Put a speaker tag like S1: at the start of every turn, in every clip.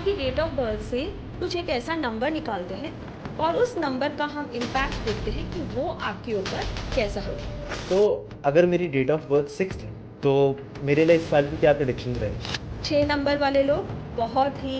S1: आपकी date of birth से कुछ एक ऐसा नंबर निकालते हैं और उस नंबर का हम इम्पैक्ट देखते हैं कि वो आपके ऊपर कैसा होगा।
S2: तो अगर मेरी डेट ऑफ बर्थ 6 है तो मेरे लिए इस साल की क्या प्रेडिक्शन रहेगी?
S1: 6 नंबर वाले लोग बहुत ही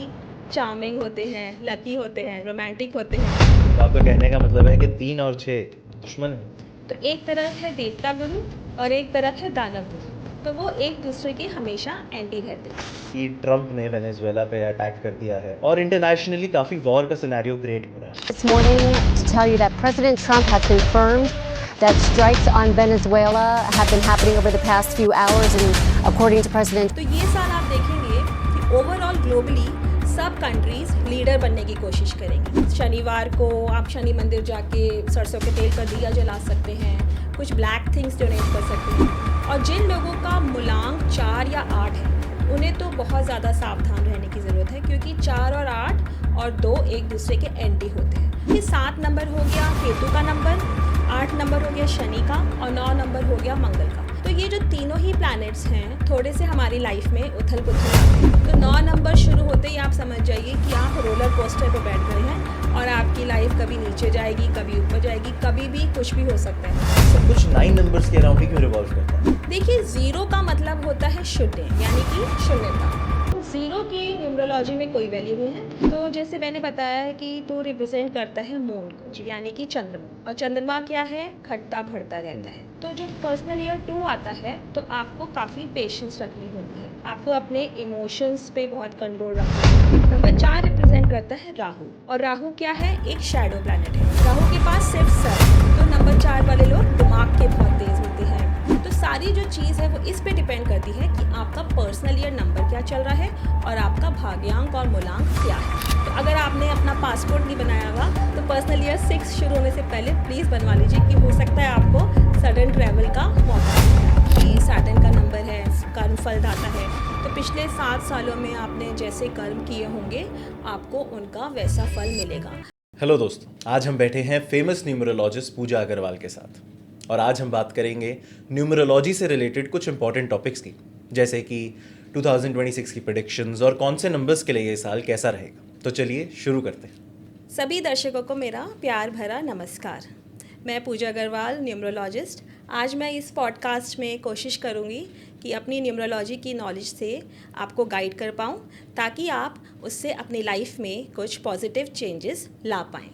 S1: चार्मिंग होते हैं, लकी होते हैं, रोमांटिक होते हैं।
S2: तो आपका कहने का मतलब है कि 3 और 6 दुश्मन है।
S1: तो एक तरफ है देवता गुरु और एक तरफ है दानव गुरु, तो वो एक दूसरे के हमेशा एंटी रहते हैं।
S2: कि ट्रंप ने वेनेजुएला पे अटैक कर दिया है और इंटरनेशनली काफ़ी वॉर का सिनेरियो क्रिएट हो रहा है।
S3: This morning to tell you that President Trump has confirmed that strikes on Venezuela have been happening over the past few hours, and according to President
S1: तो ये साल आप देखेंगे कि ओवरऑल ग्लोबली सब कंट्रीज लीडर बनने की कोशिश करेंगी। शनिवार को आप शनि मंदिर जाके सरसों के तेल का दिया जला सकते हैं, कुछ ब्लैक थिंग्स डोनेट कर सकते हैं। और जिन लोगों का मूलांक 4 या 8 है उन्हें तो बहुत ज़्यादा सावधान रहने की ज़रूरत है, क्योंकि 4 और 8 और 2 एक दूसरे के एंटी होते हैं। ये 7 नंबर हो गया केतु का नंबर, 8 नंबर हो गया शनि का और 9 नंबर हो गया मंगल का। तो ये जो तीनों ही प्लैनेट्स हैं थोड़े से हमारी लाइफ में उथल पुथल आते हैं। तो 9 नंबर शुरू होते ही आप समझ जाइए कि आप रोलर कोस्टर पर बैठ गए हैं और आपकी लाइफ कभी नीचे जाएगी, कभी ऊपर जाएगी, कभी भी कुछ भी हो सकता है।
S2: सब कुछ 9 नंबर्स के अराउंड ही क्यों रिवॉल्व करता है?
S1: देखिए, 0 का मतलब होता है शून्य, यानी कि शून्यता। 0 की न्यूमरोलॉजी में कोई वैल्यू नहीं है। तो जैसे मैंने बताया है कि तो रिप्रेजेंट करता है मून को, यानी कि चंद्रमा। और चंद्रमा क्या है? घटता बढ़ता रहता है। तो जो पर्सनल ईयर 2 आता है तो आपको काफ़ी पेशेंस रखनी होती है, आपको अपने इमोशंस पे बहुत कंट्रोल रखना है। नंबर 4 रिप्रेजेंट करता है राहु, और राहु क्या है? एक शैडो प्लैनेट है। राहु के पास सिर्फ सर है। तो नंबर 4 वाले लोग दिमाग के बहुत तेज होते हैं। तो सारी जो चीज़ है वो इस पे डिपेंड करती है कि आपका पर्सनल ईयर नंबर क्या चल रहा है और आपका भाग्यांक और मूलांक क्या है। तो अगर आपने अपना पासपोर्ट नहीं बनाया हुआ तो पर्सनल ईयर 6 शुरू होने से पहले प्लीज़ बनवा लीजिए, कि हो सकता है आपको सडन ट्रैवल का मौका मिले। कि सैटर्न का नंबर है, कर्म फल दाता है। तो पिछले 7 सालों में आपने जैसे कर्म किए होंगे आपको उनका वैसा फल मिलेगा।
S2: हेलो दोस्तों, आज हम बैठे हैं फेमस न्यूमरोलॉजिस्ट पूजा अग्रवाल के साथ और आज हम बात करेंगे न्यूमरोलॉजी से रिलेटेड कुछ इंपॉर्टेंट टॉपिक्स की, जैसे कि 2026 की प्रेडिक्शंस और कौन से नंबर्स के लिए ये साल कैसा रहेगा। तो चलिए शुरू करते हैं।
S1: सभी दर्शकों को मेरा प्यार भरा नमस्कार। मैं पूजा अग्रवाल, न्यूमरोलॉजिस्ट। आज मैं इस पॉडकास्ट में कोशिश करूंगी कि अपनी न्यूमरोलॉजी की नॉलेज से आपको गाइड कर पाऊं, ताकि आप उससे अपनी लाइफ में कुछ पॉजिटिव चेंजेस ला पाएं।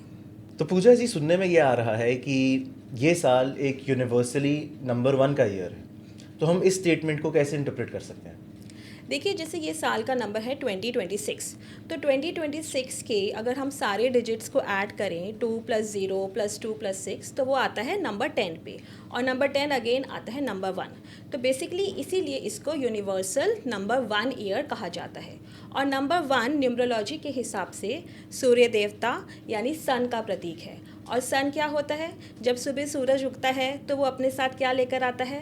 S2: तो पूजा जी, सुनने में ये आ रहा है कि ये साल एक यूनिवर्सली नंबर 1 का ईयर है, तो हम इस स्टेटमेंट को कैसे इंटरप्रेट कर सकते हैं?
S1: देखिए, जैसे ये साल का नंबर है 2026, तो 2026 के अगर हम सारे डिजिट्स को ऐड करें 2 + 0 + 2 + 6 तो वो आता है नंबर 10 पे, और नंबर 10 अगेन आता है नंबर 1। तो बेसिकली इसीलिए इसको यूनिवर्सल नंबर 1 ईयर कहा जाता है। और नंबर 1 न्यूमरोलॉजी के हिसाब से सूर्य देवता यानी सन का प्रतीक है। और सन क्या होता है? जब सुबह सूरज उगता है तो वो अपने साथ क्या लेकर आता है?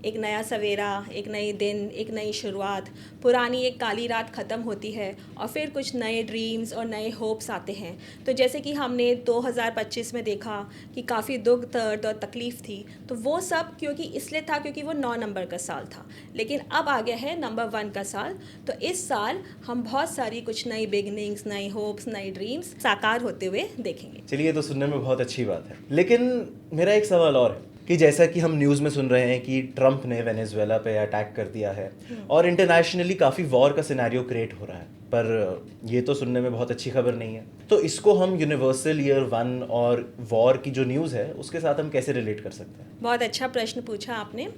S1: एक नया सवेरा, एक नई दिन, एक नई शुरुआत। पुरानी एक काली रात ख़त्म होती है और फिर कुछ नए ड्रीम्स और नए होप्स आते हैं। तो जैसे कि हमने 2025 में देखा कि काफ़ी दुख, दर्द और तकलीफ़ थी, तो वो सब क्योंकि इसलिए था क्योंकि वो 9 नंबर का साल था। लेकिन अब आ गया है नंबर 1 का साल, तो इस साल हम बहुत सारी कुछ नई बिगनिंग्स, नई होप्स, नई ड्रीम्स साकार होते हुए देखेंगे।
S2: चलिए, तो सुनने में बहुत अच्छी बात है, लेकिन मेरा एक सवाल और है कि जैसा कि हम न्यूज़ में सुन रहे हैं कि ट्रंप ने वेनेजुएला पे अटैक कर दिया है और इंटरनेशनली काफ़ी वॉर का सिनेरियो क्रिएट हो रहा है, पर ये तो सुनने में बहुत अच्छी खबर नहीं है। तो इसको हम यूनिवर्सल ईयर 1 और वॉर की जो न्यूज़ है उसके साथ हम कैसे रिलेट कर सकते हैं?
S1: बहुत अच्छा प्रश्न पूछा आपने।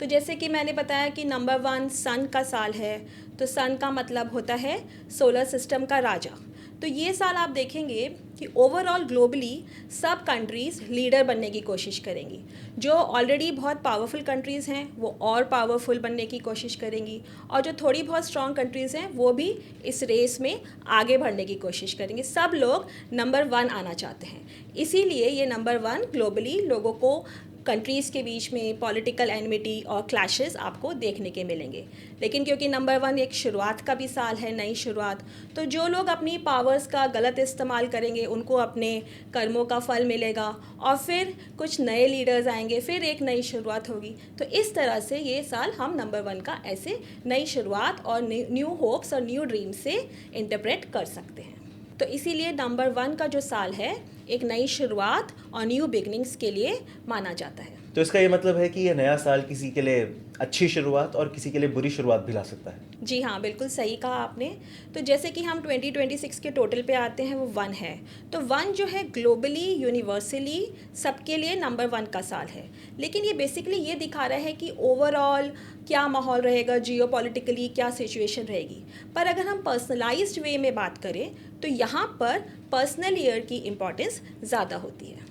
S1: तो जैसे कि मैंने बताया कि नंबर 1 सन का साल है, तो सन का मतलब होता है सोलर सिस्टम का राजा। तो ये साल आप देखेंगे कि ओवरऑल ग्लोबली सब कंट्रीज़ लीडर बनने की कोशिश करेंगी। जो ऑलरेडी बहुत पावरफुल कंट्रीज़ हैं वो और पावरफुल बनने की कोशिश करेंगी, और जो थोड़ी बहुत स्ट्रॉन्ग कंट्रीज़ हैं वो भी इस रेस में आगे बढ़ने की कोशिश करेंगे। सब लोग नंबर 1 आना चाहते हैं, इसीलिए ये नंबर 1 ग्लोबली लोगों को कंट्रीज़ के बीच में पॉलिटिकल एनमिटी और क्लैशेस आपको देखने के मिलेंगे। लेकिन क्योंकि नंबर 1 एक शुरुआत का भी साल है, नई शुरुआत, तो जो लोग अपनी पावर्स का गलत इस्तेमाल करेंगे उनको अपने कर्मों का फल मिलेगा और फिर कुछ नए लीडर्स आएंगे, फिर एक नई शुरुआत होगी। तो इस तरह से ये साल हम नंबर 1 का ऐसे नई शुरुआत और न्यू होप्स और न्यू ड्रीम्स से इंटरप्रेट कर सकते हैं। तो इसीलिए नंबर 1 का जो साल है एक नई शुरुआत और न्यू बिगनिंग्स के लिए माना जाता है।
S2: तो इसका ये मतलब है कि ये नया साल किसी के लिए अच्छी शुरुआत और किसी के लिए बुरी शुरुआत भी ला सकता है।
S1: जी हाँ, बिल्कुल सही कहा आपने। तो जैसे कि हम 2026 के टोटल पे आते हैं, वो 1 है। तो 1 जो है ग्लोबली यूनिवर्सली सबके लिए नंबर 1 का साल है। लेकिन ये बेसिकली ये दिखा रहा है कि ओवरऑल क्या माहौल रहेगा, जियोपॉलिटिकली क्या सिचुएशन रहेगी। पर अगर हम पर्सनलाइज्ड वे में बात करें तो यहाँ पर पर्सनल ईयर की इम्पोर्टेंस ज़्यादा होती है।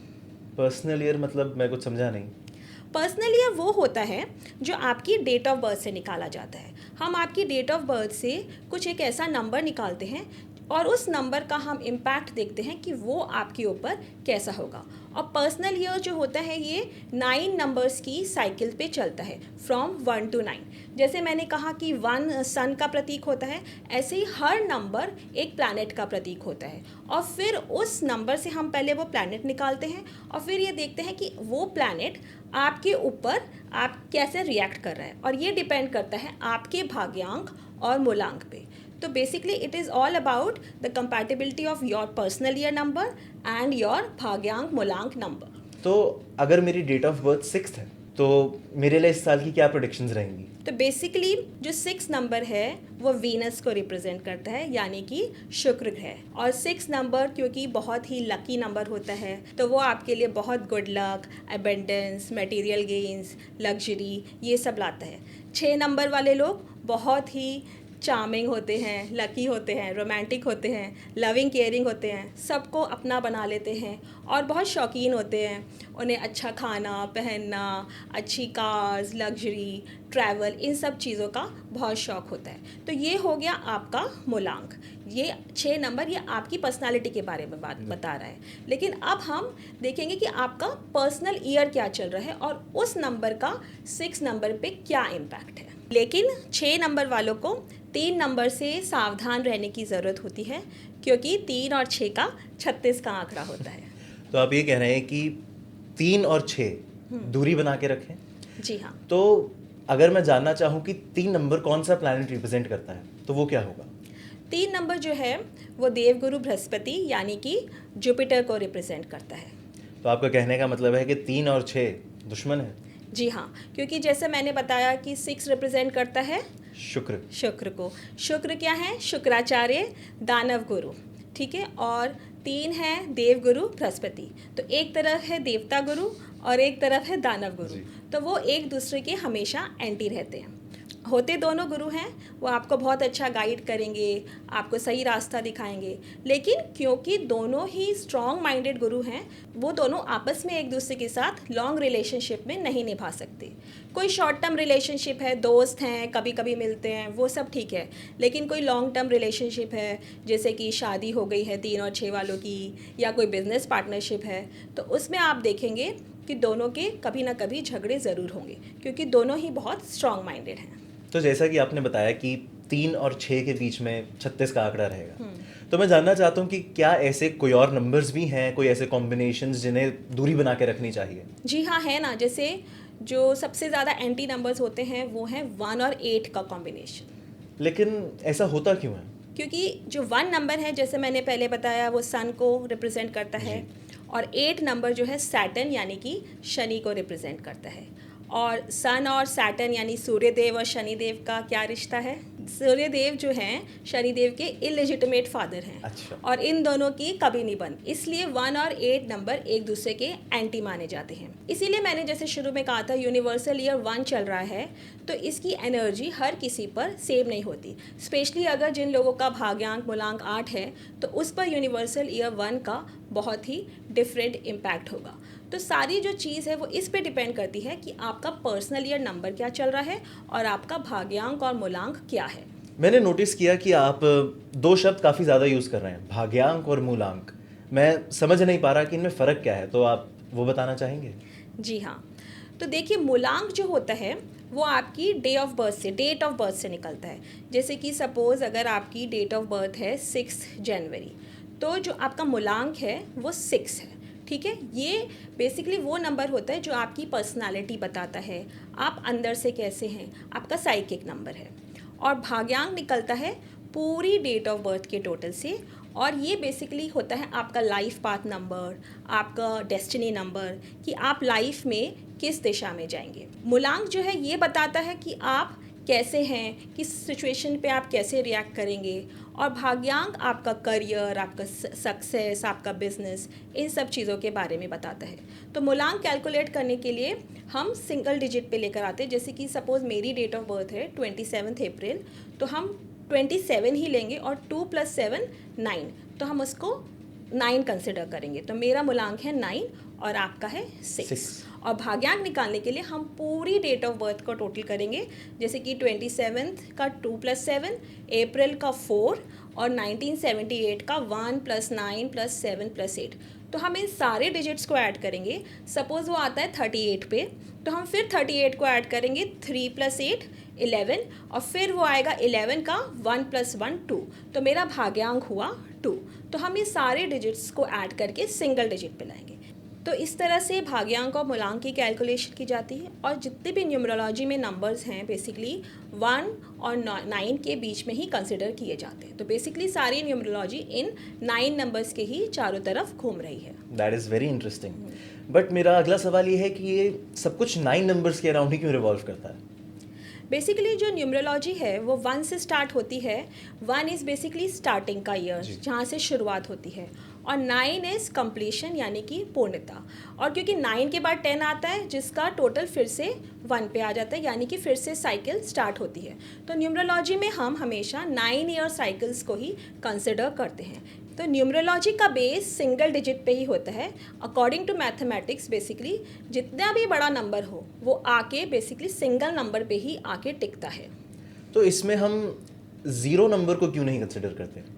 S2: पर्सनल ईयर मतलब मैं कुछ समझा नहीं।
S1: पर्सनल ईयर वो होता है जो आपकी डेट ऑफ बर्थ से निकाला जाता है। हम आपकी डेट ऑफ बर्थ से कुछ एक ऐसा नंबर निकालते हैं और उस नंबर का हम इम्पैक्ट देखते हैं कि वो आपके ऊपर कैसा होगा। और पर्सनल ईयर जो होता है ये 9 नंबर्स की साइकिल पे चलता है, फ्रॉम 1 to 9। जैसे मैंने कहा कि 1 सन का प्रतीक होता है, ऐसे ही हर नंबर एक प्लैनेट का प्रतीक होता है। और फिर उस नंबर से हम पहले वो प्लैनेट निकालते हैं और फिर ये देखते हैं कि वो प्लैनेट आपके ऊपर आप कैसे रिएक्ट कर रहा है, और ये डिपेंड करता है आपके भाग्यांक और मूलांक पे। तो basically it is all about the compatibility of your personal year number and your भाग्यांक मूलांक नंबर।
S2: तो अगर मेरी डेट ऑफ बर्थ 6 है तो मेरे लिए इस साल की क्या प्रेडिक्शंस रहेंगी?
S1: तो बेसिकली जो 6 नंबर है वो वीनस को रिप्रेजेंट करता है, यानी कि शुक्र ग्रह। और 6 नंबर क्योंकि बहुत ही लकी नंबर होता है तो वो आपके लिए बहुत good luck, abundance, material gains, luxury ये सब लाता है। 6 नंबर वाले लोग बहुत ही चार्मिंग होते हैं, लकी होते हैं, रोमांटिक होते हैं, लविंग केयरिंग होते हैं, सबको अपना बना लेते हैं और बहुत शौकीन होते हैं। उन्हें अच्छा खाना, पहनना, अच्छी कार्स, लग्जरी, ट्रैवल, इन सब चीज़ों का बहुत शौक़ होता है। तो ये हो गया आपका मूलांक। ये 6 नंबर ये आपकी पर्सनालिटी के बारे में बात बता रहा है। लेकिन अब हम देखेंगे कि आपका पर्सनल ईयर क्या चल रहा है और उस नंबर का 6 नंबर पे क्या इम्पैक्ट है। लेकिन 6 नंबर वालों को 3 नंबर से सावधान रहने की ज़रूरत होती है, क्योंकि 3 और 6 का 36 का आंकड़ा होता है।
S2: तो आप ये कह रहे हैं कि 3 और 6 दूरी बना के रखें?
S1: जी हाँ।
S2: तो अगर मैं जानना चाहूँ कि 3 नंबर कौन सा प्लैनेट रिप्रेजेंट करता है तो वो क्या होगा?
S1: 3 नंबर जो है वो देवगुरु बृहस्पति यानी कि जुपिटर को रिप्रेजेंट करता है।
S2: तो आपका कहने का मतलब है कि 3 और 6 दुश्मन है?
S1: जी हाँ, क्योंकि जैसे मैंने बताया कि 6 रिप्रेजेंट करता है शुक्र को। शुक्र क्या है? शुक्राचार्य, दानव गुरु, ठीक है। और 3 है देवगुरु बृहस्पति। तो एक तरफ है देवता गुरु और एक तरफ है दानव गुरु, तो वो एक दूसरे के हमेशा एंटी रहते हैं। होते दोनों गुरु हैं, वो आपको बहुत अच्छा गाइड करेंगे, आपको सही रास्ता दिखाएंगे। लेकिन क्योंकि दोनों ही स्ट्रॉन्ग माइंडेड गुरु हैं, वो दोनों आपस में एक दूसरे के साथ लॉन्ग रिलेशनशिप में नहीं निभा सकते। कोई शॉर्ट टर्म रिलेशनशिप है, दोस्त हैं, कभी कभी मिलते हैं, वो सब ठीक है। लेकिन कोई लॉन्ग टर्म रिलेशनशिप है, जैसे कि शादी हो गई है 3 और 6 वालों की, या कोई बिजनेस पार्टनरशिप है, तो उसमें आप देखेंगे कि दोनों के कभी ना कभी झगड़े ज़रूर होंगे, क्योंकि दोनों ही बहुत स्ट्रॉन्ग माइंडेड हैं।
S2: तो जैसा कि आपने बताया कि 3 और 6 के बीच में 36 का आंकड़ा रहेगा, तो मैं जानना चाहता हूँ कि क्या ऐसे कोई और नंबर्स भी हैं, कोई ऐसे कॉम्बिनेशंस जिन्हें दूरी बना के रखनी चाहिए?
S1: जी हाँ, है ना। जैसे जो सबसे ज़्यादा एंटी नंबर्स होते हैं वो हैं 1 और 8 का कॉम्बिनेशन।
S2: लेकिन ऐसा होता क्यों है?
S1: क्योंकि जो 1 नंबर है, जैसे मैंने पहले बताया, वो सन को रिप्रेजेंट करता है, और 8 नंबर जो है सैटर्न यानी कि शनि को रिप्रेजेंट करता है। और सन और सैटर्न यानी सूर्यदेव और शनिदेव का क्या रिश्ता है? सूर्यदेव जो हैं शनिदेव के इलेजिटिमेट फादर हैं।
S2: अच्छा।
S1: और इन दोनों की कभी नहीं बन, इसलिए 1 और 8 नंबर एक दूसरे के एंटी माने जाते हैं। इसीलिए मैंने जैसे शुरू में कहा था यूनिवर्सल ईयर 1 चल रहा है, तो इसकी एनर्जी हर किसी पर सेम नहीं होती। स्पेशली अगर जिन लोगों का भाग्यांक मूलांक 8 है तो उस पर यूनिवर्सल ईयर 1 का बहुत ही डिफरेंट इम्पैक्ट होगा। तो सारी जो चीज़ है वो इस पे डिपेंड करती है कि आपका पर्सनल ईयर नंबर क्या चल रहा है और आपका भाग्यांक और मूलांक क्या है।
S2: मैंने नोटिस किया कि आप 2 शब्द काफ़ी ज़्यादा यूज़ कर रहे हैं, भाग्यांक और मूलांक। मैं समझ नहीं पा रहा कि इनमें फ़र्क क्या है, तो आप वो बताना चाहेंगे?
S1: जी हाँ, तो देखिए मूलांक जो होता है वो आपकी डेट ऑफ बर्थ से निकलता है। जैसे कि सपोज़ अगर आपकी डेट ऑफ बर्थ है 6 जनवरी, तो जो आपका मूलांक है वो 6 है। ठीक है, ये बेसिकली वो नंबर होता है जो आपकी पर्सनालिटी बताता है, आप अंदर से कैसे हैं, आपका साइकिक नंबर है। और भाग्यांक निकलता है पूरी डेट ऑफ बर्थ के टोटल से, और ये बेसिकली होता है आपका लाइफ पाथ नंबर, आपका डेस्टिनी नंबर, कि आप लाइफ में किस दिशा में जाएंगे। मूलांक जो है ये बताता है कि आप कैसे हैं, किस सिचुएशन पे आप कैसे रिएक्ट करेंगे। और भाग्यांक आपका करियर, आपका सक्सेस, आपका बिजनेस, इन सब चीज़ों के बारे में बताता है। तो मूलांक कैलकुलेट करने के लिए हम सिंगल डिजिट पे लेकर आते हैं। जैसे कि सपोज़ मेरी डेट ऑफ बर्थ है 27 अप्रैल, तो हम 27 ही लेंगे, और 2 + 7 9, तो हम उसको 9 कंसिडर करेंगे। तो मेरा मूलांक है 9 और आपका है 6। और भाग्यांक निकालने के लिए हम पूरी डेट ऑफ बर्थ को टोटल करेंगे। जैसे कि 27 का 2 + 7, अप्रैल का 4, और 1978 का 1 + 9 + 7 + 8। तो हम इन सारे डिजिट्स को ऐड करेंगे। सपोज़ वो आता है 38 पे, तो हम फिर 38 को ऐड करेंगे, 3 + 8 11, और फिर वो आएगा 11 का 1 + 1 2, तो मेरा भाग्यांक हुआ 2। तो हम ये सारे डिजिट्स को ऐड करके सिंगल डिजिट पे लाएंगे। तो इस तरह से भाग्यांक और मूलांक की कैलकुलेशन की जाती है। और जितने भी न्यूमरोलॉजी में नंबर्स हैं बेसिकली 1 और 9 के बीच में ही कंसिडर किए जाते हैं। तो बेसिकली सारी न्यूमरोलॉजी इन 9 नंबर्स के ही चारों तरफ घूम रही है।
S2: That is very interesting. But मेरा अगला सवाल ये है कि ये सब कुछ 9 नंबर्स के अराउंड ही क्यों रिवॉल्व करता है?
S1: बेसिकली जो न्यूमरोलॉजी है वो 1 से स्टार्ट होती है। 1 इज़ बेसिकली स्टार्टिंग का ईयर, जहाँ से शुरुआत होती है, और 9 इज़ कंप्लीशन यानी कि पूर्णता। और क्योंकि 9 के बाद 10 आता है जिसका टोटल फिर से 1 पे आ जाता है, यानी कि फिर से साइकिल स्टार्ट होती है। तो न्यूमरोलॉजी में हम हमेशा 9 ईयर साइकिल्स को ही कंसिडर करते हैं। तो न्यूमरोलॉजी का बेस सिंगल डिजिट पे ही होता है। अकॉर्डिंग टू मैथमेटिक्स बेसिकली जितना भी बड़ा नंबर हो वो आके बेसिकली सिंगल नंबर पे ही आके टिकता है।
S2: तो इसमें हम 0 नंबर को क्यों नहीं कंसिडर करते?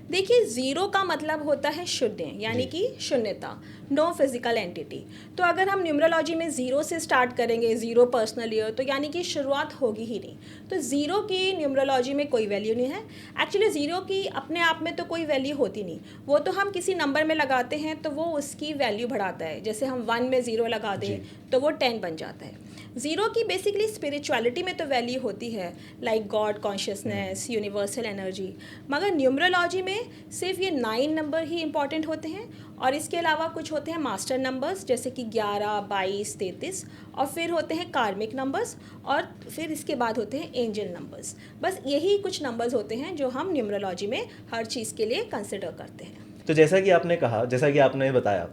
S1: देखिए 0 का मतलब होता है शून्य, यानी कि शून्यता, नो फिजिकल एंटिटी। तो अगर हम न्यूमरोलॉजी में 0 से स्टार्ट करेंगे, 0 पर्सनल ईयर, तो यानी कि शुरुआत होगी ही नहीं। तो 0 की न्यूमरोलॉजी में कोई वैल्यू नहीं है। एक्चुअली 0 की अपने आप में तो कोई वैल्यू होती नहीं, वो तो हम किसी नंबर में लगाते हैं तो वो उसकी वैल्यू बढ़ाता है। जैसे हम 1 में 0 लगा दें तो वो 10 बन जाता है। 0 की बेसिकली स्पिरिचुअलिटी में तो वैल्यू होती है, like God consciousness, universal energy. मगर न्यूमरोलॉजी में सिर्फ ये 9 नंबर ही इंपॉर्टेंट होते हैं, और इसके अलावा कुछ होते हैं मास्टर नंबर्स जैसे कि 11, 22, 33, और फिर होते हैं कार्मिक नंबर्स, और फिर इसके बाद होते हैं एंजल नंबर्स। बस यही कुछ नंबर्स होते हैं जो हम न्यूमरोलॉजी में हर चीज़ के लिए कंसिडर करते हैं।
S2: तो जैसा कि आपने कहा, जैसा कि आपने बताया,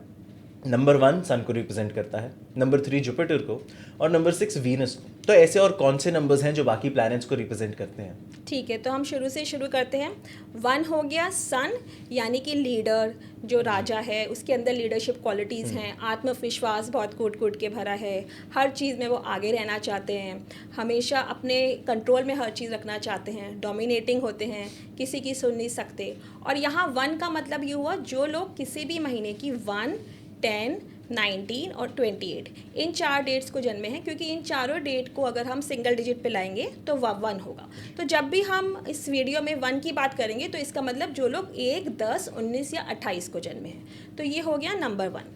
S2: नंबर 1 सन को रिप्रेजेंट करता है, नंबर 3 जुपिटर को, और नंबर 6 वीनस को। तो ऐसे और कौन से नंबर्स हैं जो बाकी प्लैनेट्स को रिप्रेजेंट करते हैं?
S1: ठीक है, तो हम शुरू से शुरू करते हैं। 1 हो गया सन, यानी कि लीडर, जो राजा है उसके अंदर लीडरशिप क्वालिटीज़ हैं, आत्मविश्वास बहुत कूट के भरा है, हर चीज़ में वो आगे रहना चाहते हैं, हमेशा अपने कंट्रोल में हर चीज़ रखना चाहते हैं, डोमिनेटिंग होते हैं, किसी की सुन नहीं सकते। और यहाँ 1 का मतलब ये हुआ जो लोग किसी भी महीने की 1, 10, 19 और 28 इन 4 डेट्स को जन्मे हैं, क्योंकि इन चारों डेट को अगर हम सिंगल डिजिट पे लाएंगे तो 1 होगा। तो जब भी हम इस वीडियो में 1 की बात करेंगे तो इसका मतलब जो लोग 1, 10, 19 या 28 को जन्मे हैं। तो ये हो गया नंबर 1।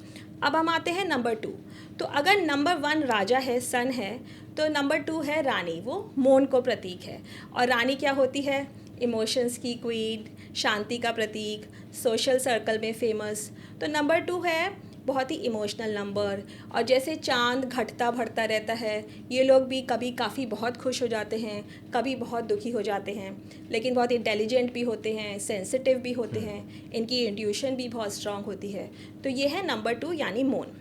S1: अब हम आते हैं नंबर 2। तो अगर नंबर 1 राजा है, सन है, तो नंबर 2 है रानी, वो मोन को प्रतीक है। और रानी क्या होती है? इमोशंस की क्वीन, शांति का प्रतीक, सोशल सर्कल में फेमस। तो नंबर 2 है बहुत ही इमोशनल नंबर। और जैसे चांद घटता बढ़ता रहता है, ये लोग भी कभी काफ़ी बहुत खुश हो जाते हैं, कभी बहुत दुखी हो जाते हैं, लेकिन बहुत इंटेलिजेंट भी होते हैं, सेंसिटिव भी होते हैं, इनकी इंट्यूशन भी बहुत स्ट्रांग होती है। तो ये है नंबर 2 यानी मून।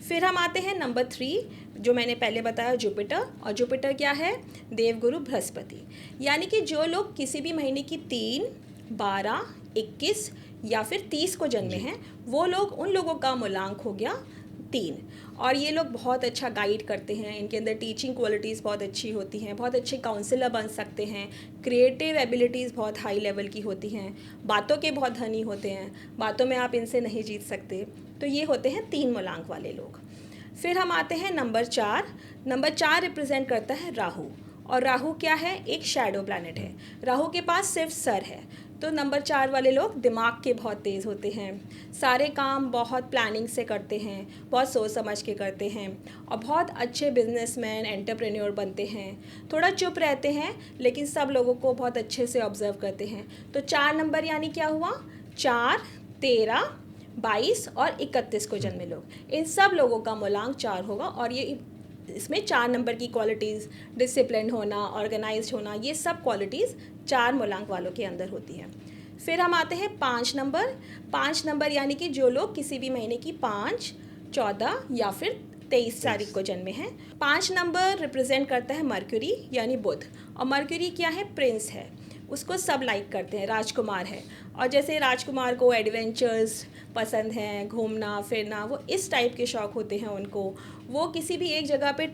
S1: फिर हम आते हैं नंबर 3, जो मैंने पहले बताया, जुपिटर। और जुपिटर क्या है? देवगुरु बृहस्पति। यानी कि जो लोग किसी भी महीने की 3, 12, 21 या फिर 30 को जन्मे हैं, वो लोग, उन लोगों का मूलांक हो गया 3। और ये लोग बहुत अच्छा गाइड करते हैं, इनके अंदर टीचिंग क्वालिटीज़ बहुत अच्छी होती हैं, बहुत अच्छे काउंसलर बन सकते हैं, क्रिएटिव एबिलिटीज़ बहुत हाई लेवल की होती हैं, बातों के बहुत धनी होते हैं, बातों में आप इनसे नहीं जीत सकते। तो ये होते हैं 3 मूलांक वाले लोग। फिर हम आते हैं नंबर 4। नंबर 4 रिप्रेजेंट करता है राहु, और राहु क्या है? एक शैडो प्लैनेट है। राहु के पास सिर्फ सर है। तो नंबर 4 वाले लोग दिमाग के बहुत तेज़ होते हैं, सारे काम बहुत प्लानिंग से करते हैं, बहुत सोच समझ के करते हैं, और बहुत अच्छे बिजनेसमैन एंटरप्रेन्योर बनते हैं। थोड़ा चुप रहते हैं लेकिन सब लोगों को बहुत अच्छे से ऑब्जर्व करते हैं। तो 4 नंबर यानी क्या हुआ? 4, 13, 22 और 31 को जन्मे लोग, इन सब लोगों का मूलांक 4 होगा। और ये इसमें 4 नंबर की क्वालिटीज़, डिसिप्लिन होना, ऑर्गेनाइज्ड होना, ये सब क्वालिटीज़ 4 मूलांक वालों के अंदर होती हैं। फिर हम आते हैं 5 नंबर। 5 नंबर यानी कि जो लोग किसी भी महीने की 5, 14 या फिर 23 तारीख को जन्मे हैं। 5 नंबर रिप्रेजेंट करता है मर्क्यूरी यानी बुध, और मर्क्यूरी क्या है? प्रिंस है, उसको सब लाइक करते हैं, राजकुमार है। और जैसे राजकुमार को एडवेंचर्स पसंद हैं, घूमना फिरना, वो इस टाइप के शौक़ होते हैं उनको। वो किसी भी एक जगह पे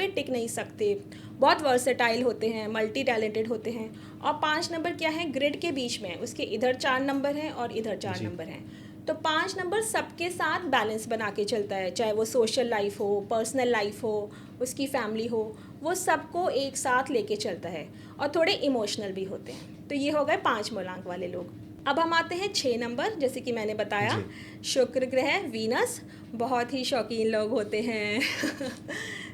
S1: टिक नहीं सकते, बहुत वर्सेटाइल होते हैं, मल्टी टैलेंटेड होते हैं। और 5 नंबर क्या है? ग्रिड के बीच में, उसके इधर 4 नंबर हैं और इधर 4 नंबर हैं। तो 5 नंबर सबके साथ बैलेंस बना के चलता है, चाहे वो सोशल लाइफ हो, पर्सनल लाइफ हो, उसकी फैमिली हो, वो सबको एक साथ लेके चलता है, और थोड़े इमोशनल भी होते हैं। तो ये हो गए 5 मूलांक वाले लोग। अब हम आते हैं 6 नंबर। जैसे कि मैंने बताया, शुक्र ग्रह, वीनस, बहुत ही शौकीन लोग होते हैं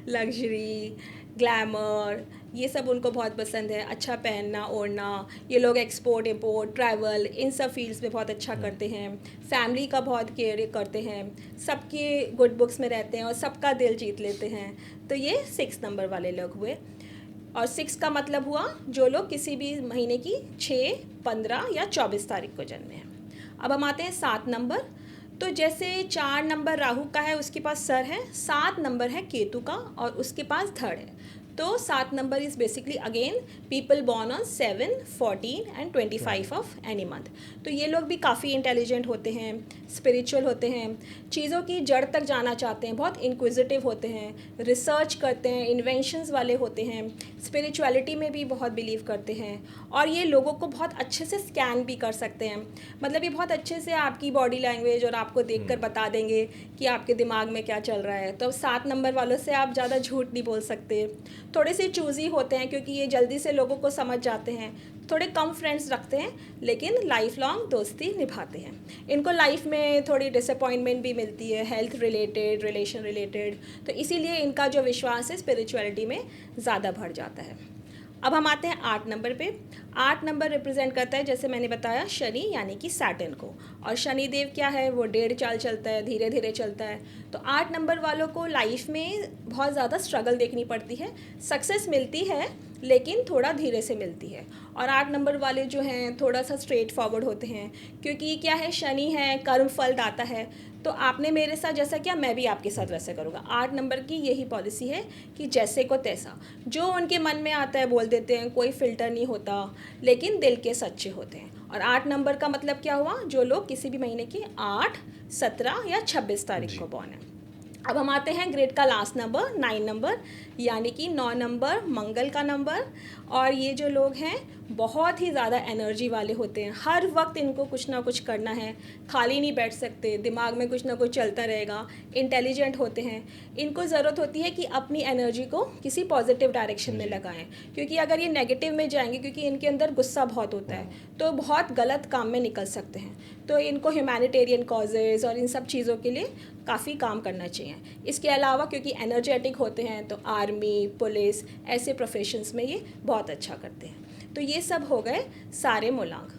S1: लग्जरी, ग्लैमर, ये सब उनको बहुत पसंद है। अच्छा पहनना ओढ़ना, ये लोग एक्सपोर्ट इंपोर्ट ट्रैवल इन सब फील्ड्स में बहुत अच्छा करते हैं। फैमिली का बहुत केयर करते हैं, सबके गुड बुक्स में रहते हैं और सबका दिल जीत लेते हैं। तो ये 6 नंबर वाले लोग हुए। और 6 का मतलब हुआ जो लोग किसी भी महीने की 6, 15 या 24 तारीख को जन्मे हैं। अब हम आते हैं 7 नंबर। तो जैसे 4 नंबर राहु का है, उसके पास सर है, 7 नंबर है केतु का और उसके पास धड़ है। तो 7 number is basically again people born on 7, 14 and 25 of any month. तो ये लोग भी काफ़ी इंटेलिजेंट होते हैं, स्पिरिचुअल होते हैं, चीज़ों की जड़ तक जाना चाहते हैं, बहुत इंक्विजिटिव होते हैं, रिसर्च करते हैं, इन्वेंशंस वाले होते हैं, स्पिरिचुअलिटी में भी बहुत बिलीव करते हैं, और ये लोगों को बहुत अच्छे से स्कैन भी कर सकते हैं। मतलब ये बहुत अच्छे से आपकी बॉडी लैंग्वेज और आपको देखकर बता देंगे कि आपके दिमाग में क्या चल रहा है। तो 7 नंबर वालों से आप ज़्यादा झूठ नहीं बोल सकते। थोड़े से चूज़ी होते हैं क्योंकि ये जल्दी से लोगों को समझ जाते हैं। थोड़े कम फ्रेंड्स रखते हैं लेकिन लाइफ लॉन्ग दोस्ती निभाते हैं। इनको लाइफ में थोड़ी डिसअपॉइंटमेंट भी मिलती है, हेल्थ रिलेटेड, रिलेशन रिलेटेड, तो इसीलिए इनका जो विश्वास है स्पिरिचुअलिटी में ज़्यादा बढ़ जाता है। अब हम आते हैं 8 नंबर पे। 8 नंबर रिप्रेजेंट करता है, जैसे मैंने बताया, शनि यानी कि सैटर्न को। और शनि देव क्या है? वो 1.5 चाल चलता है, धीरे धीरे चलता है। तो 8 नंबर वालों को लाइफ में बहुत ज़्यादा स्ट्रगल देखनी पड़ती है। सक्सेस मिलती है लेकिन थोड़ा धीरे से मिलती है। और 8 नंबर वाले जो हैं थोड़ा सा स्ट्रेट फॉरवर्ड होते हैं, क्योंकि क्या है, शनि है, कर्म फल दाता है। तो आपने मेरे साथ जैसा किया मैं भी आपके साथ वैसा करूँगा। 8 नंबर की यही पॉलिसी है कि जैसे को तैसा, जो उनके मन में आता है बोल देते हैं, कोई फ़िल्टर नहीं होता, लेकिन दिल के सच्चे होते हैं। और 8 नंबर का मतलब क्या हुआ? जो लोग किसी भी महीने की 8, 17 या 26 तारीख को बॉर्न है। अब हम आते हैं ग्रेड का लास्ट नंबर 9 नंबर, यानी कि 9 नंबर मंगल का नंबर। और ये जो लोग हैं बहुत ही ज़्यादा एनर्जी वाले होते हैं, हर वक्त इनको कुछ ना कुछ करना है, खाली नहीं बैठ सकते, दिमाग में कुछ ना कुछ चलता रहेगा, इंटेलिजेंट होते हैं। इनको ज़रूरत होती है कि अपनी एनर्जी को किसी पॉजिटिव डायरेक्शन में लगाएं, क्योंकि अगर ये नेगेटिव में जाएंगे, क्योंकि इनके अंदर गुस्सा बहुत होता है, तो बहुत गलत काम में निकल सकते हैं। तो इनको ह्यूमैनिटेरियन कॉजेज़ और इन सब चीज़ों के लिए काफ़ी काम करना चाहिए। इसके अलावा क्योंकि एनर्जेटिक होते हैं तो आर्मी, पुलिस, ऐसे प्रोफेशंस में ये बहुत अच्छा करते हैं। तो ये सब हो गए सारे मूलांक।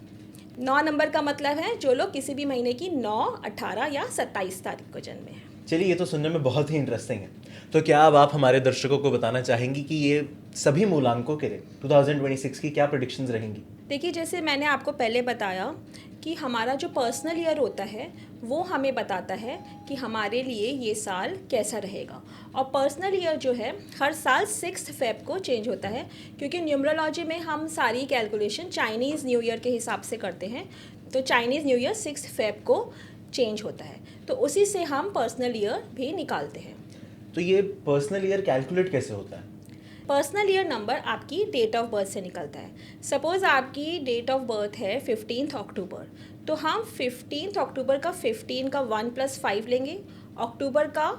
S1: 9 नंबर का मतलब है जो लोग किसी भी महीने की 9, 18 या 27 तारीख को जन्मे हैं।
S2: चलिए, ये तो सुनने में बहुत ही इंटरेस्टिंग है। तो क्या अब आप हमारे दर्शकों को बताना चाहेंगी कि ये सभी मूलांकों के लिए 2026 की क्या प्रेडिक्शंस रहेंगी?
S1: देखिए, जैसे मैंने आपको पहले बताया कि हमारा जो पर्सनल ईयर होता है वो हमें बताता है कि हमारे लिए ये साल कैसा रहेगा। और पर्सनल ईयर जो है हर साल 6 फेब को चेंज होता है, क्योंकि न्यूमरोलॉजी में हम सारी कैलकुलेशन चाइनीज़ न्यू ईयर के हिसाब से करते हैं। तो चाइनीज़ न्यू ईयर 6 फेब को चेंज होता है, तो उसी से हम पर्सनल ईयर भी निकालते हैं।
S2: तो ये पर्सनल ईयर कैलकुलेट कैसे होता है?
S1: पर्सनल ईयर नंबर आपकी डेट ऑफ बर्थ से निकलता है। सपोज़ आपकी डेट ऑफ बर्थ है 15 अक्टूबर, तो हम 15 अक्टूबर का 15 का 1 + 5 लेंगे अक्टूबर का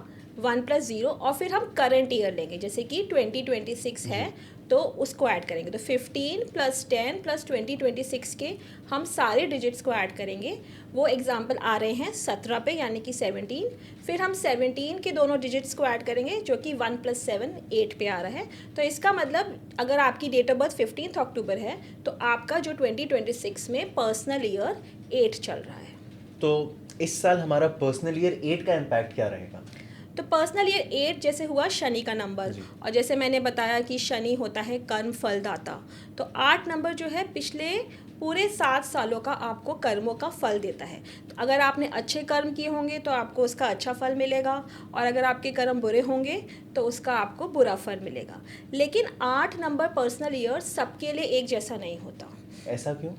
S1: 1+0 और फिर हम करंट ईयर लेंगे, जैसे कि 2026 है तो उसको ऐड करेंगे। तो 15 + 10 + 2026 के हम सारे डिजिट्स को ऐड करेंगे। वो एग्जाम्पल आ रहे हैं 17 पे, यानी कि 17। फिर हम 17 के दोनों डिजिट्स को ऐड करेंगे, जो कि 1 + 7 8 पे आ रहा है। तो इसका मतलब अगर आपकी डेट ऑफ बर्थ 15 अक्टूबर है तो आपका जो 2026 में पर्सनल ईयर 8 चल रहा है।
S2: तो इस साल हमारा पर्सनल ईयर 8 का इम्पैक्ट क्या रहेगा?
S1: तो पर्सनल ईयर 8 जैसे हुआ शनि का नंबर, और जैसे मैंने बताया कि शनि होता है कर्म फलदाता, तो 8 नंबर जो है पिछले पूरे 7 सालों का आपको कर्मों का फल देता है। तो अगर आपने अच्छे कर्म किए होंगे तो आपको उसका अच्छा फल मिलेगा, और अगर आपके कर्म बुरे होंगे तो उसका आपको बुरा फल मिलेगा। लेकिन 8 नंबर पर्सनल ईयर सबके लिए एक जैसा नहीं होता।
S2: ऐसा क्यों?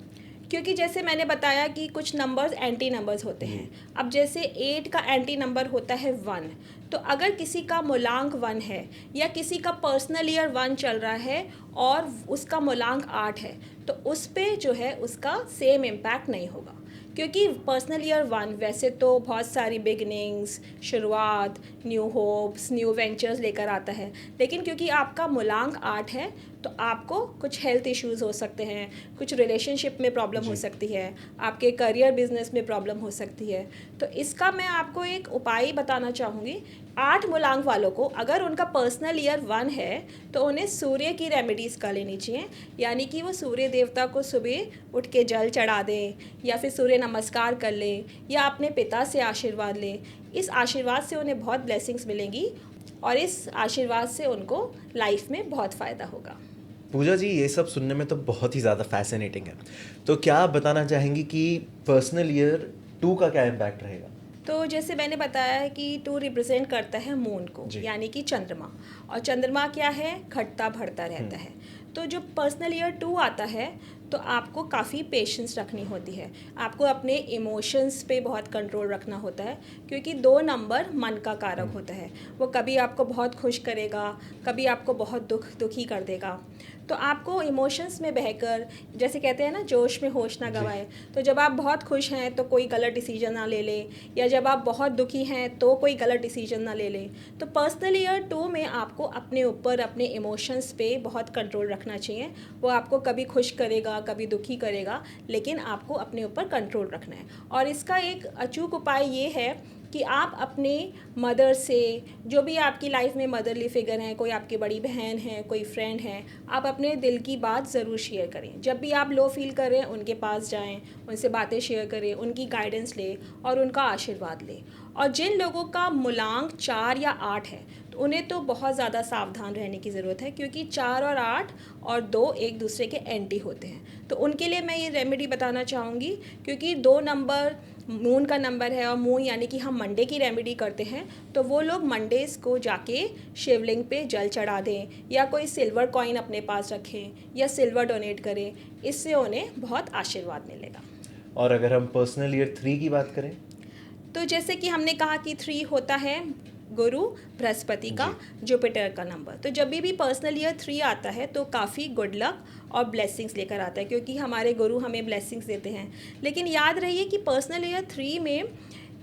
S1: क्योंकि जैसे मैंने बताया कि कुछ नंबर्स एंटी नंबर्स होते हैं। अब जैसे 8 का एंटी नंबर होता है 1, तो अगर किसी का मूलांक 1 है या किसी का पर्सनल ईयर 1 चल रहा है और उसका मूलांक 8 है, तो उस पे जो है उसका सेम इम्पैक्ट नहीं होगा। क्योंकि पर्सनल ईयर 1 वैसे तो बहुत सारी बिगनिंग्स, शुरुआत, न्यू होप्स, न्यू वेंचर्स लेकर आता है, लेकिन क्योंकि आपका मूलांक 8 है तो आपको कुछ हेल्थ इश्यूज़ हो सकते हैं, कुछ रिलेशनशिप में प्रॉब्लम हो सकती है, आपके करियर बिजनेस में प्रॉब्लम हो सकती है। तो इसका मैं आपको एक उपाय बताना चाहूँगी। 8 मूलांक वालों को अगर उनका पर्सनल ईयर 1 है तो उन्हें सूर्य की रेमेडीज़ कर लेनी चाहिए, यानी कि वो सूर्य देवता को सुबह उठ के जल चढ़ा दें, या फिर सूर्य नमस्कार कर लें, या अपने पिता से आशीर्वाद लें। इस आशीर्वाद से उन्हें बहुत ब्लेसिंग्स मिलेंगी और इस आशीर्वाद से उनको लाइफ में बहुत फ़ायदा होगा।
S2: पूजा जी, ये सब सुनने में तो बहुत ही ज़्यादा फैसिनेटिंग है। तो क्या आप बताना चाहेंगी कि पर्सनल ईयर 2 का क्या इम्पैक्ट रहेगा?
S1: तो जैसे मैंने बताया है कि 2 रिप्रेजेंट करता है मून को, यानी कि चंद्रमा, और चंद्रमा क्या है, घटता बढ़ता रहता है। तो जो पर्सनल ईयर 2 आता है तो आपको काफ़ी पेशेंस रखनी होती है, आपको अपने इमोशंस पे बहुत कंट्रोल रखना होता है, क्योंकि 2 नंबर मन का कारक होता है। वो कभी आपको बहुत खुश करेगा, कभी आपको बहुत दुखी कर देगा। तो आपको इमोशंस में बहकर, जैसे कहते हैं ना, जोश में होश ना गवाएं। तो जब आप बहुत खुश हैं तो कोई गलत डिसीजन ना ले लें, या जब आप बहुत दुखी हैं तो कोई गलत डिसीजन ना ले लें। तो पर्सनल ईयर 2 में आपको अपने ऊपर, अपने इमोशंस पे बहुत कंट्रोल रखना चाहिए। वो आपको कभी खुश करेगा, कभी दुखी करेगा, लेकिन आपको अपने ऊपर कंट्रोल रखना है। और इसका एक अचूक उपाय ये है कि आप अपने मदर से, जो भी आपकी लाइफ में मदरली फिगर हैं, कोई आपकी बड़ी बहन है, कोई फ्रेंड है, आप अपने दिल की बात ज़रूर शेयर करें। जब भी आप लो फील करें उनके पास जाएं, उनसे बातें शेयर करें, उनकी गाइडेंस लें और उनका आशीर्वाद लें। और जिन लोगों का मूलांक 4 या 8 है तो उन्हें तो बहुत ज़्यादा सावधान रहने की ज़रूरत है, क्योंकि 4 और 8 और 2 एक दूसरे के एंटी होते हैं। तो उनके लिए मैं ये रेमेडी बताना चाहूँगी, क्योंकि 2 नंबर मून का नंबर है, और मून यानी कि हम मंडे की रेमेडी करते हैं, तो वो लोग मंडेज़ को जाके शिवलिंग पे जल चढ़ा दें, या कोई सिल्वर कॉइन अपने पास रखें, या सिल्वर डोनेट करें। इससे उन्हें बहुत आशीर्वाद मिलेगा।
S2: और अगर हम पर्सनल ईयर 3 की बात करें,
S1: तो जैसे कि हमने कहा कि 3 होता है गुरु बृहस्पति का, जुपिटर का नंबर। तो जब भी पर्सनल ईयर 3 आता है तो काफ़ी गुड लक और ब्लेसिंग्स लेकर आता है, क्योंकि हमारे गुरु हमें ब्लेसिंग्स देते हैं। लेकिन याद रहिए कि पर्सनल ईयर 3 में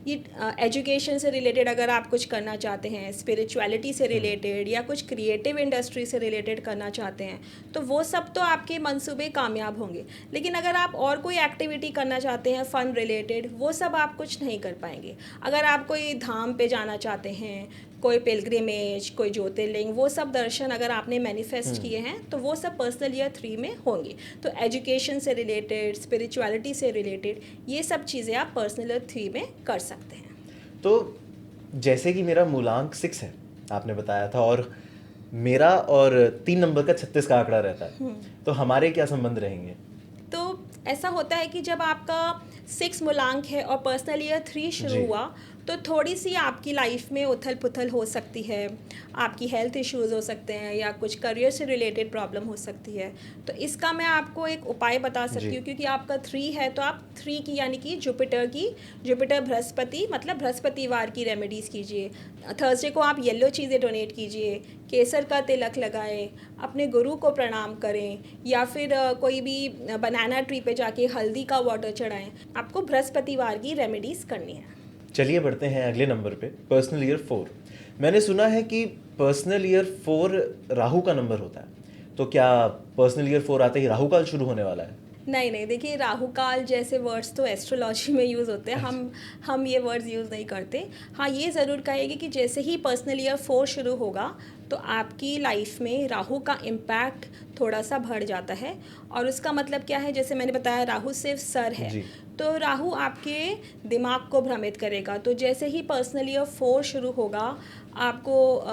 S1: ये एजुकेशन से रिलेटेड अगर आप कुछ करना चाहते हैं, स्पिरिचुअलिटी से रिलेटेड, या कुछ क्रिएटिव इंडस्ट्री से रिलेटेड करना चाहते हैं, तो वो सब तो आपके मंसूबे कामयाब होंगे। लेकिन अगर आप और कोई एक्टिविटी करना चाहते हैं फन रिलेटेड, वो सब आप कुछ नहीं कर पाएंगे। अगर आप कोई धाम पे जाना चाहते हैं, कोई पिलग्रिमेज, कोई ज्योतिर्लिंग, वो सब दर्शन अगर आपने मैनिफेस्ट किए हैं तो वो सब पर्सनल ईयर 3 में होंगे। तो एजुकेशन से रिलेटेड, स्पिरिचुअलिटी से रिलेटेड, ये सब चीज़ें आप पर्सनल ईयर 3 में कर सकते हैं।
S2: तो जैसे कि मेरा मूलांक 6 है, आपने बताया था, और मेरा और 3 नंबर का 36 का आंकड़ा रहता है, तो हमारे क्या संबंध रहेंगे?
S1: तो ऐसा होता है कि जब आपका 6 मूलांक है और पर्सनल ईयर 3 शुरू हुआ, तो थोड़ी सी आपकी लाइफ में उथल पुथल हो सकती है, आपकी हेल्थ इश्यूज़ हो सकते हैं, या कुछ करियर से रिलेटेड प्रॉब्लम हो सकती है। तो इसका मैं आपको एक उपाय बता सकती हूँ, क्योंकि आपका 3 है तो आप 3 की, यानी कि जुपिटर बृहस्पति, मतलब बृहस्पतिवार की रेमेडीज़ कीजिए। थर्सडे को आप येलो चीज़ें डोनेट कीजिए, केसर का तिलक लगाएं, अपने गुरु को प्रणाम करें, या फिर कोई भी बनाना ट्री पे जाके हल्दी का वाटर चढ़ाएं। आपको बृहस्पतिवार की रेमेडीज़ करनी है।
S2: चलिए बढ़ते हैं अगले नंबर पे, पर्सनल ईयर 4। मैंने सुना है कि पर्सनल ईयर 4 राहु का नंबर होता है, तो क्या पर्सनल ईयर 4 आते ही राहु काल शुरू होने वाला है?
S1: नहीं नहीं, देखिए राहु काल जैसे वर्ड्स तो एस्ट्रोलॉजी में यूज़ होते हैं, हम ये वर्ड्स यूज़ नहीं करते। हाँ, ये ज़रूर कहेगी कि जैसे ही पर्सनल ईयर 4 शुरू होगा तो आपकी लाइफ में राहु का इम्पैक्ट थोड़ा सा बढ़ जाता है। और उसका मतलब क्या है, जैसे मैंने बताया राहु सिर्फ सर है, तो राहु आपके दिमाग को भ्रमित करेगा। तो जैसे ही पर्सनल ईयर 4 शुरू होगा, आपको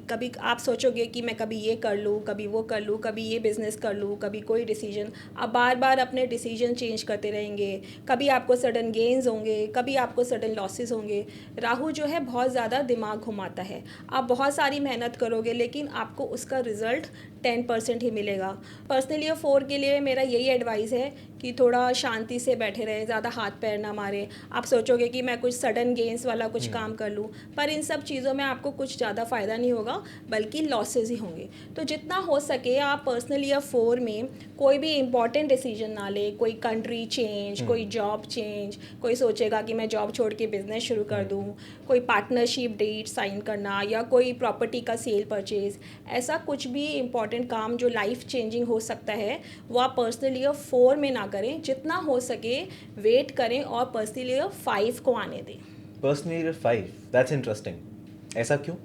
S1: कभी आप सोचोगे कि मैं कभी ये कर लूँ, कभी वो कर लूँ, कभी ये बिज़नेस कर लूँ, कभी कोई डिसीजन, आप बार बार अपने डिसीजन चेंज करते रहेंगे। कभी आपको सडन गेन्स होंगे, कभी आपको सडन लॉसेस होंगे। राहु जो है बहुत ज़्यादा दिमाग घुमाता है। आप बहुत सारी मेहनत करोगे लेकिन आपको उसका रिज़ल्ट 10% ही मिलेगा। पर्सनल ईयर 4 के लिए मेरा यही एडवाइस है कि थोड़ा शांति से बैठे रहें, ज़्यादा हाथ पैर ना मारें। आप सोचोगे कि मैं कुछ सडन गेन्स वाला कुछ काम कर लूँ, पर इन सब चीज़ों में आपको कुछ ज़्यादा फ़ायदा नहीं होगा, बल्कि लॉसेस ही होंगे। तो जितना हो सके आप पर्सनल ईयर 4 में कोई भी इम्पॉर्टेंट डिसीजन ना ले। कोई कंट्री चेंज, कोई जॉब चेंज, कोई सोचेगा कि मैं जॉब छोड़ के बिज़नेस शुरू कर दूँ, कोई पार्टनरशिप डीड साइन करना, या कोई प्रॉपर्टी का सेल परचेज़, ऐसा कुछ भी इम्पॉर्टेंट काम जो लाइफ चेंजिंग हो सकता है वो आप पर्सनल ईयर 4 में ना करें। जितना हो सके वेट करें और पर्सनल ईयर 5 को आने दें।
S2: Personal year 5, that's interesting. ऐसा क्यों?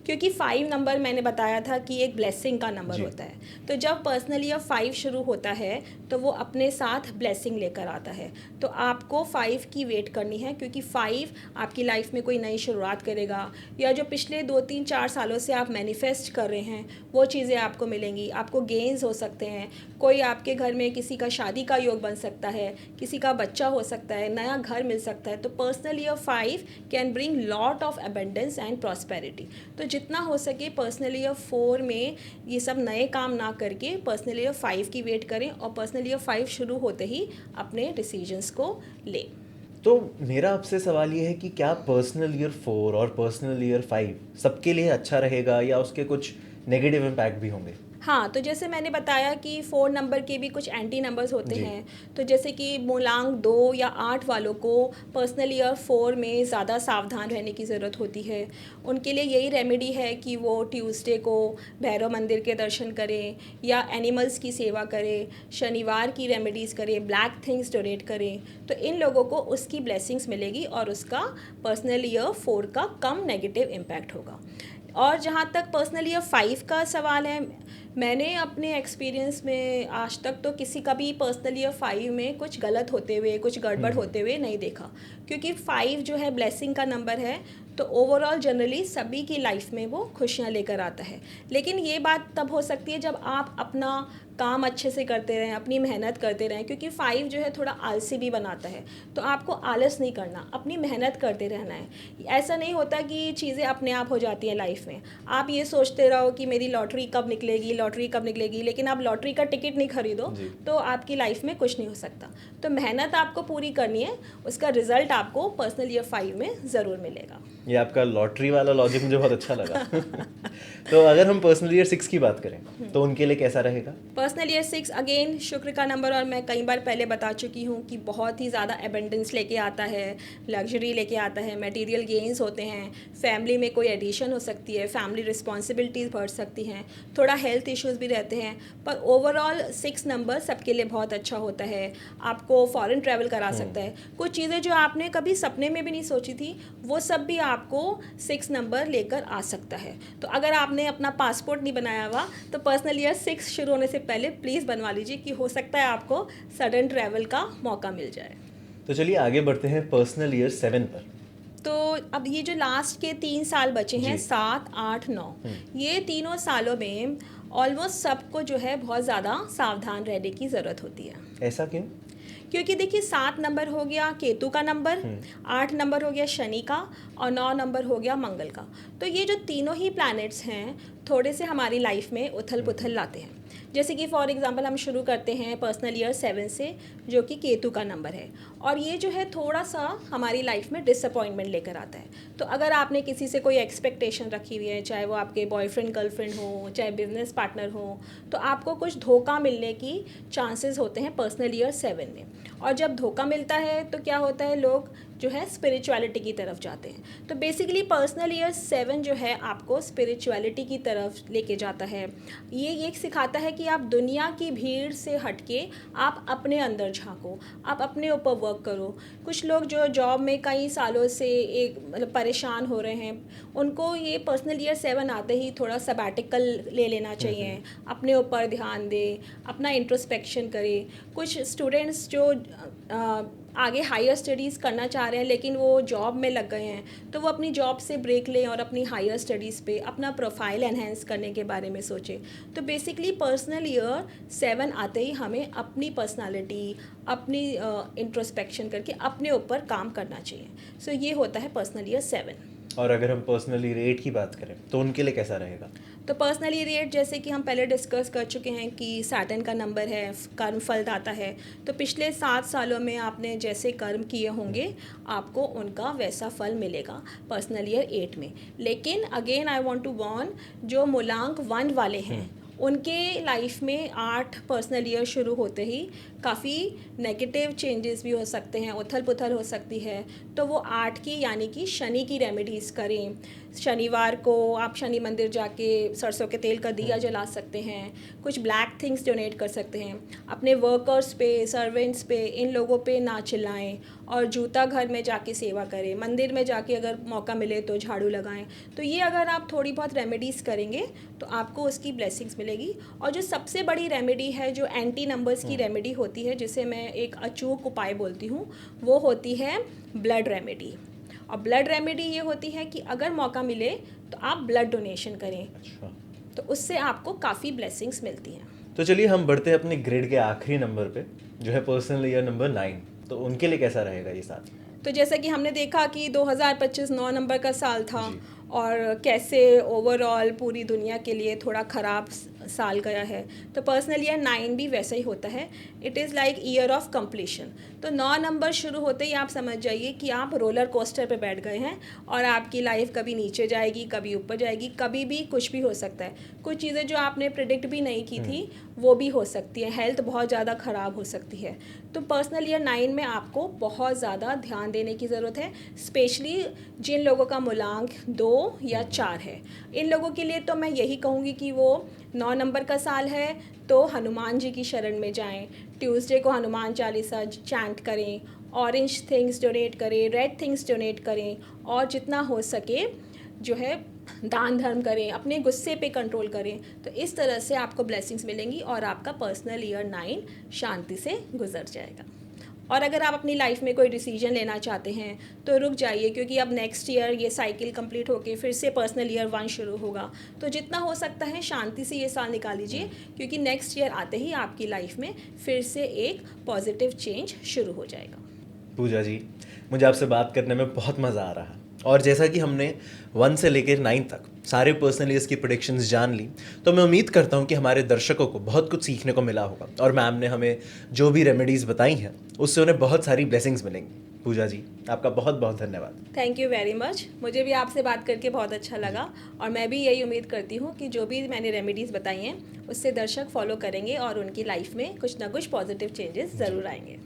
S1: क्योंकि 5 नंबर मैंने बताया था कि एक ब्लेसिंग का नंबर होता है। तो जब पर्सनल ईयर 5 शुरू होता है तो वो अपने साथ ब्लेसिंग लेकर आता है। तो आपको 5 की वेट करनी है, क्योंकि 5 आपकी लाइफ में कोई नई शुरुआत करेगा, या जो पिछले 2-3-4 सालों से आप मैनिफेस्ट कर रहे हैं वो चीज़ें आपको मिलेंगी। आपको गेन्स हो सकते हैं, कोई आपके घर में किसी का शादी का योग बन सकता है, किसी का बच्चा हो सकता है, नया घर मिल सकता है। तो personal year 5 can bring lot of abundance and prosperity. तो जितना हो सके पर्सनल ईयर 4 में ये सब नए काम ना करके पर्सनल ईयर 5 की वेट करें, और पर्सनल ईयर 5 शुरू होते ही अपने डिसीजंस को लें।
S2: तो मेरा आपसे सवाल ये है कि क्या पर्सनल ईयर 4 और पर्सनल ईयर 5 सबके लिए अच्छा रहेगा, या उसके कुछ नेगेटिव इम्पैक्ट भी होंगे?
S1: हाँ, तो जैसे मैंने बताया कि 4 नंबर के भी कुछ एंटी नंबर्स होते हैं। तो जैसे कि मूलांक 2 या 8 वालों को पर्सनल ईयर 4 में ज़्यादा सावधान रहने की ज़रूरत होती है। उनके लिए यही रेमेडी है कि वो ट्यूसडे को भैरव मंदिर के दर्शन करें, या एनिमल्स की सेवा करें, शनिवार की रेमेडीज़ करें, ब्लैक थिंग्स डोनेट करें। तो इन लोगों को उसकी ब्लेसिंग्स मिलेगी और उसका पर्सनल ईयर 4 का कम नेगेटिव इम्पैक्ट होगा। और जहाँ तक पर्सनल ईयर 5 का सवाल है, मैंने अपने एक्सपीरियंस में आज तक तो किसी का भी पर्सनल ईयर 5 में कुछ गलत होते हुए, कुछ गड़बड़ होते हुए नहीं देखा। क्योंकि 5 जो है ब्लेसिंग का नंबर है, तो ओवरऑल जनरली सभी की लाइफ में वो खुशियाँ लेकर आता है। लेकिन ये बात तब हो सकती है जब आप अपना काम अच्छे से करते रहें, अपनी मेहनत करते रहें। क्योंकि 5 जो है थोड़ा आलसी भी बनाता है, तो आपको आलस नहीं करना, अपनी मेहनत करते रहना है। ऐसा नहीं होता कि चीज़ें अपने आप हो जाती हैं लाइफ में। आप ये सोचते रहो कि मेरी लॉटरी कब निकलेगी, लॉटरी कब निकलेगी, लेकिन आप लॉटरी का टिकट नहीं खरीदो तो आपकी लाइफ में कुछ नहीं हो सकता। तो मेहनत आपको पूरी करनी है, उसका रिजल्ट आपको पर्सनल ईयर 5 में ज़रूर मिलेगा।
S2: ये आपका लॉटरी वाला लॉजिक मुझे बहुत अच्छा लगा। तो अगर हम पर्सनल ईयर 6 की बात करें तो उनके लिए कैसा रहेगा?
S1: पर्सनल ईयर 6 अगेन शुक्र का नंबर, और मैं कई बार पहले बता चुकी हूँ कि बहुत ही ज़्यादा एबंडेंस लेके आता है, लग्जरी लेके आता है, मटेरियल गेन्स होते हैं, फैमिली में कोई एडिशन हो सकती है, फैमिली रिस्पॉन्सिबिलिटीज़ बढ़ सकती हैं, थोड़ा हेल्थ इश्यूज़ भी रहते हैं। पर ओवरऑल 6 नंबर सबके लिए बहुत अच्छा होता है। आपको फॉरेन ट्रैवल करा सकता है। कुछ चीज़ें जो आपने कभी सपने में भी नहीं सोची थी वो सब भी आपको 6 नंबर लेकर आ सकता है। तो अगर आपने अपना पासपोर्ट नहीं बनाया हुआ तो पर्सनल ईयर 6 शुरू होने से पहले प्लीज़ बनवा लीजिए, कि हो सकता है आपको सडन ट्रैवल का मौका मिल जाए।
S2: तो चलिए आगे बढ़ते हैं पर्सनल ईयर 7 पर।
S1: तो अब ये जो लास्ट के 3 साल बचे हैं, 7, 8, 9, ये तीनों सालों में ऑलमोस्ट सबको जो है बहुत ज़्यादा सावधान रहने की ज़रूरत होती है।
S2: ऐसा क्यों?
S1: क्योंकि देखिए 7 नंबर हो गया केतु का नंबर, 8 नंबर हो गया शनि का, और 9 नंबर हो गया मंगल का। तो ये जो तीनों ही प्लैनेट्स हैं थोड़े से हमारी लाइफ में उथल पुथल लाते हैं। जैसे कि फॉर एग्जांपल हम शुरू करते हैं पर्सनल ईयर 7 से, जो कि केतु का नंबर है, और ये जो है थोड़ा सा हमारी लाइफ में डिसअपॉइंटमेंट लेकर आता है। तो अगर आपने किसी से कोई एक्सपेक्टेशन रखी हुई है, चाहे वो आपके बॉयफ्रेंड गर्लफ्रेंड हो, चाहे बिजनेस पार्टनर हो, तो आपको कुछ धोखा मिलने की चांसेस होते हैं पर्सनल ईयर 7 में। और जब धोखा मिलता है तो क्या होता है, लोग जो है स्पिरिचुअलिटी की तरफ जाते हैं। तो बेसिकली पर्सनल ईयर 7 जो है आपको स्पिरिचुअलिटी की तरफ लेके जाता है। ये सिखाता है कि आप दुनिया की भीड़ से हटके आप अपने अंदर झांको, आप अपने ऊपर वर्क करो। कुछ लोग जो जॉब में कई सालों से एक मतलब परेशान हो रहे हैं, उनको ये पर्सनल ईयर 7 आते ही थोड़ा सबैटिकल ले लेना चाहिए, अपने ऊपर ध्यान दें, अपना इंट्रोस्पेक्शन करें। कुछ स्टूडेंट्स जो आगे हायर स्टडीज़ करना चाह रहे हैं लेकिन वो जॉब में लग गए हैं, तो वो अपनी जॉब से ब्रेक लें और अपनी हायर स्टडीज़ पे अपना प्रोफाइल एनहेंस करने के बारे में सोचें। तो बेसिकली पर्सनल ईयर 7 आते ही हमें अपनी पर्सनालिटी, अपनी इंट्रोस्पेक्शन करके अपने ऊपर काम करना चाहिए। सो ये होता है पर्सनल ईयर 7।
S2: और अगर हम पर्सनली रेट की बात करें तो उनके लिए कैसा रहेगा?
S1: तो पर्सनली रेट जैसे कि हम पहले डिस्कस कर चुके हैं कि सैटर्न का नंबर है, कर्म फल दाता है। तो पिछले 7 सालों में आपने जैसे कर्म किए होंगे आपको उनका वैसा फल मिलेगा पर्सनल ईयर 8 में। लेकिन again I want to warn, जो मूलांक 1 वाले हैं उनके लाइफ में 8 पर्सनल ईयर शुरू होते ही काफ़ी नेगेटिव चेंजेस भी हो सकते हैं, उथल पुथल हो सकती है। तो वो 8 की यानी कि शनि की रेमेडीज़ करें। शनिवार को आप शनि मंदिर जाके सरसों के तेल का दिया जला सकते हैं, कुछ ब्लैक थिंग्स डोनेट कर सकते हैं। अपने वर्कर्स पे, सर्वेंट्स पे, इन लोगों पे ना चिल्लाएं और जूता घर में जाके सेवा करें। मंदिर में जाके अगर मौका मिले तो झाड़ू लगाएं। तो ये अगर आप थोड़ी बहुत रेमेडीज़ करेंगे तो आपको उसकी ब्लेसिंग्स मिलेगी। और जो सबसे बड़ी रेमेडी है, जो एंटी नंबर्स की रेमेडी होती है, जिसे मैं एक अचूक उपाय बोलती हूँ, वो होती है ब्लड रेमेडी। और ब्लड रेमेडी ये होती है कि अगर मौका मिले तो आप ब्लड डोनेशन करें।
S2: अच्छा,
S1: तो उससे आपको काफ़ी ब्लेसिंग्स मिलती हैं।
S2: तो चलिए हम बढ़ते हैं अपने ग्रेड के आखिरी नंबर पे, जो है पर्सनल ईयर नंबर 9। तो उनके लिए कैसा रहेगा ये साथ?
S1: तो जैसा कि हमने देखा कि 2025 9 नंबर का साल था
S2: जी।
S1: और कैसे ओवरऑल पूरी दुनिया के लिए थोड़ा ख़राब साल गया है। तो पर्सनल ईयर 9 भी वैसा ही होता है। It is like year of completion. तो 9 नंबर शुरू होते ही आप समझ जाइए कि आप रोलर कोस्टर पे बैठ गए हैं और आपकी लाइफ कभी नीचे जाएगी, कभी ऊपर जाएगी, कभी भी कुछ भी हो सकता है। कुछ चीज़ें जो आपने प्रिडिक्ट भी नहीं की थी वो भी हो सकती है। हेल्थ बहुत ज़्यादा ख़राब हो सकती है। तो पर्सनल ईयर 9 में आपको बहुत ज़्यादा ध्यान देने की ज़रूरत है, स्पेशली जिन लोगों का मूलांक 2 या 4 है। इन लोगों के लिए तो मैं यही कहूँगी कि वो 9 नंबर का साल है तो हनुमान जी की शरण में जाएं। ट्यूसडे को हनुमान चालीसा चैंट करें, ऑरेंज थिंग्स डोनेट करें, रेड थिंग्स डोनेट करें और जितना हो सके जो है दान धर्म करें, अपने गुस्से पे कंट्रोल करें। तो इस तरह से आपको ब्लेसिंग्स मिलेंगी और आपका पर्सनल ईयर 9 शांति से गुजर जाएगा। और अगर आप अपनी लाइफ में कोई डिसीजन लेना चाहते हैं तो रुक जाइए, क्योंकि अब नेक्स्ट ईयर ये साइकिल कंप्लीट होके फिर से पर्सनल ईयर 1 शुरू होगा। तो जितना हो सकता है शांति से ये साल निकाल लीजिए, क्योंकि नेक्स्ट ईयर आते ही आपकी लाइफ में फिर से एक पॉजिटिव चेंज शुरू हो जाएगा।
S2: पूजा जी, मुझे आपसे बात करने में बहुत मज़ा आ रहा है। और जैसा कि हमने 1 से लेकर 9 तक सारे पर्सनल ईयर्स की प्रेडिक्शंस जान ली, तो मैं उम्मीद करता हूँ कि हमारे दर्शकों को बहुत कुछ सीखने को मिला होगा और मैम ने हमें जो भी रेमेडीज़ बताई हैं उससे उन्हें बहुत सारी ब्लेसिंग्स मिलेंगी। पूजा जी, आपका बहुत बहुत धन्यवाद।
S1: Thank you very much. मुझे भी आपसे बात करके बहुत अच्छा लगा और मैं भी यही उम्मीद करती हूँ कि जो भी मैंने रेमेडीज़ बताई हैं उससे दर्शक फॉलो करेंगे और उनकी लाइफ में कुछ ना कुछ पॉजिटिव चेंजेस ज़रूर आएंगे।